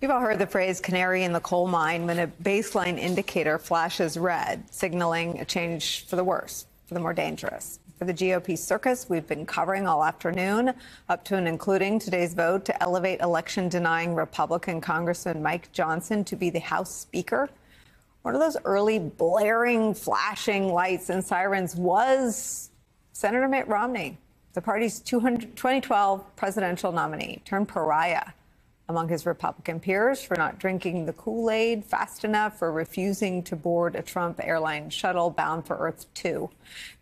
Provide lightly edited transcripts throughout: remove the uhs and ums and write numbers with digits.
You've all heard the phrase canary in the coal mine when a baseline indicator flashes red, signaling a change for the worse, for the more dangerous. For the GOP circus we've been covering all afternoon, up to and including today's vote to elevate election-denying Republican Congressman Mike Johnson to be the House Speaker. One of those early blaring, flashing lights and sirens was Senator Mitt Romney, the party's 2012 presidential nominee, turned pariah among his Republican peers for not drinking the Kool-Aid fast enough, for refusing to board a Trump airline shuttle bound for Earth 2.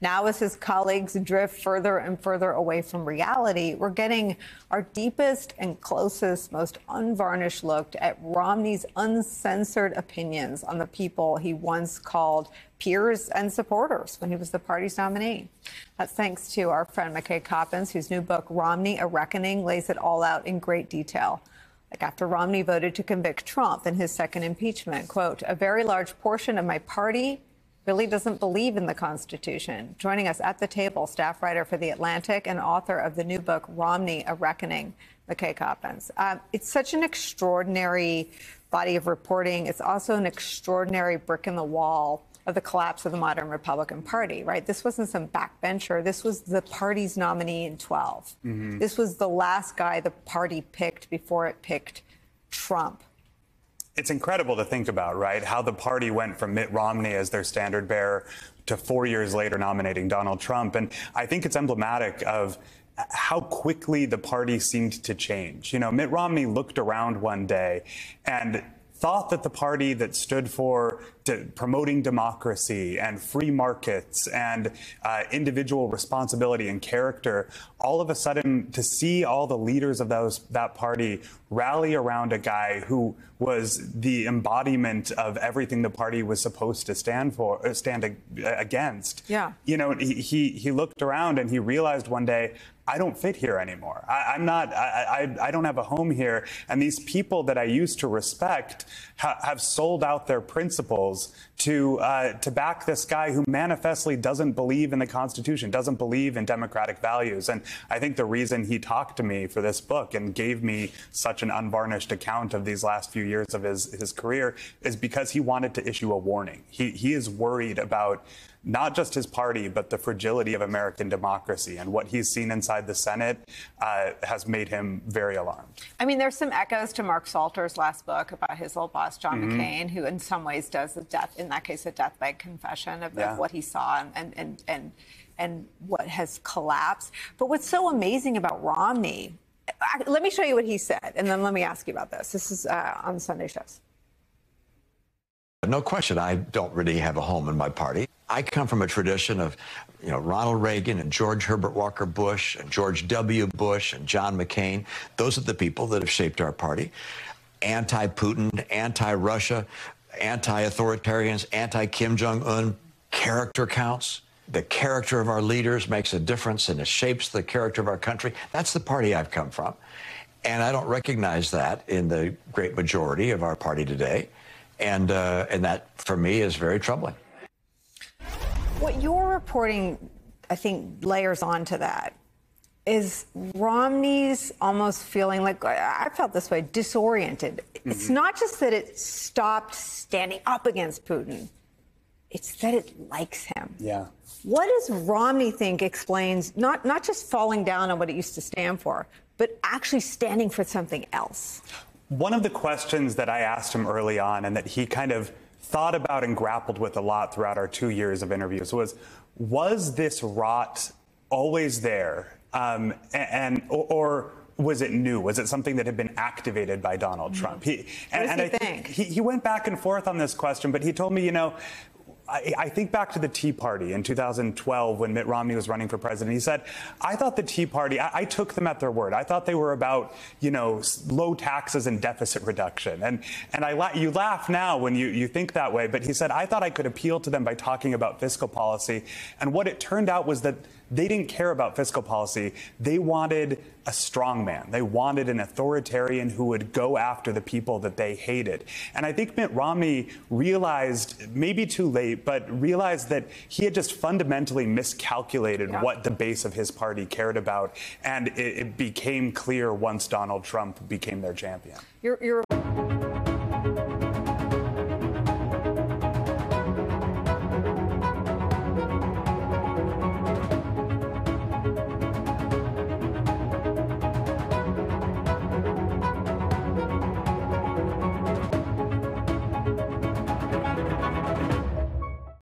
Now, as his colleagues drift further and further away from reality, we're getting our deepest and closest, most unvarnished look at Romney's uncensored opinions on the people he once called peers and supporters when he was the party's nominee. That's thanks to our friend McKay Coppins, whose new book, Romney, A Reckoning, lays it all out in great detail. Like after Romney voted to convict Trump in his second impeachment, quote, a very large portion of my party really doesn't believe in the Constitution. Joining us at the table, staff writer for The Atlantic and author of the new book, Romney, A Reckoning, McKay Coppins. It's such an extraordinary body of reporting. It's also an extraordinary brick in the wall of the collapse of the modern Republican Party, right? This wasn't some backbencher. This was the party's nominee in 12. Mm-hmm. This was the last guy the party picked before it picked Trump. It's incredible to think about, right? How the party went from Mitt Romney as their standard bearer to 4 years later nominating Donald Trump. And I think it's emblematic of how quickly the party seemed to change. You know, Mitt Romney looked around one day and thought that the party that stood for promoting democracy and free markets and individual responsibility and character, all of a sudden to see all the leaders of that party rally around a guy who was the embodiment of everything the party was supposed to stand against. Yeah. You know, he looked around and he realized one day, I don't fit here anymore. I don't have a home here. And these people that I used to respect have sold out their principles to back this guy who manifestly doesn't believe in the Constitution, doesn't believe in democratic values. And I think the reason he talked to me for this book and gave me such an unvarnished account of these last few years of his career is because he wanted to issue a warning. He is worried about not just his party, but the fragility of American democracy. And what he's seen inside the Senate has made him very alarmed. I mean, there's some echoes to Mark Salter's last book about his old boss, John McCain, who in some ways does the death, in that case, a death by confession of what he saw and what has collapsed. But what's so amazing about Romney, let me show you what he said, and then let me ask you about this. This is on Sunday shows. No question, I don't really have a home in my party. I come from a tradition of, Ronald Reagan and George Herbert Walker Bush and George W. Bush and John McCain. Those are the people that have shaped our party. Anti-Putin, anti-Russia, anti-authoritarians, anti-Kim Jong-un. Character counts. The character of our leaders makes a difference and it shapes the character of our country. That's the party I've come from. And I don't recognize that in the great majority of our party today. And that, for me, is very troubling. What you're reporting, I think, layers onto that is Romney's almost feeling like, I felt this way, disoriented. It's not just that it stopped standing up against Putin. It's that it likes him. Yeah. What does Romney think explains not just falling down on what it used to stand for, but actually standing for something else? One of the questions that I asked him early on and that he kind of thought about and grappled with a lot throughout our 2 years of interviews was this rot always there? Or was it new? Was it something that had been activated by Donald Trump? I think he went back and forth on this question, but he told me, I think back to the Tea Party in 2012 when Mitt Romney was running for president. He said, I thought the Tea Party, I took them at their word. I thought they were about, low taxes and deficit reduction. And you laugh now when you think that way. But he said, I thought I could appeal to them by talking about fiscal policy. And what it turned out was that they didn't care about fiscal policy. They wanted a strongman. They wanted an authoritarian who would go after the people that they hated. And I think Mitt Romney realized, maybe too late, but realized that he had just fundamentally miscalculated what the base of his party cared about. And it became clear once Donald Trump became their champion. You're